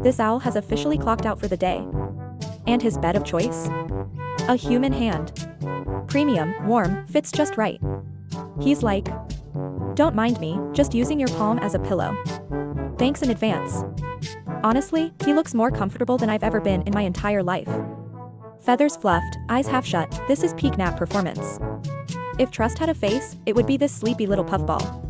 This owl has officially clocked out for the day. And his bed of choice? A human hand. Premium, warm, fits just right. He's like, "Don't mind me, just using your palm as a pillow. Thanks in advance." Honestly, he looks more comfortable than I've ever been in my entire life. Feathers fluffed, eyes half shut, this is peak nap performance. If trust had a face, it would be this sleepy little puffball.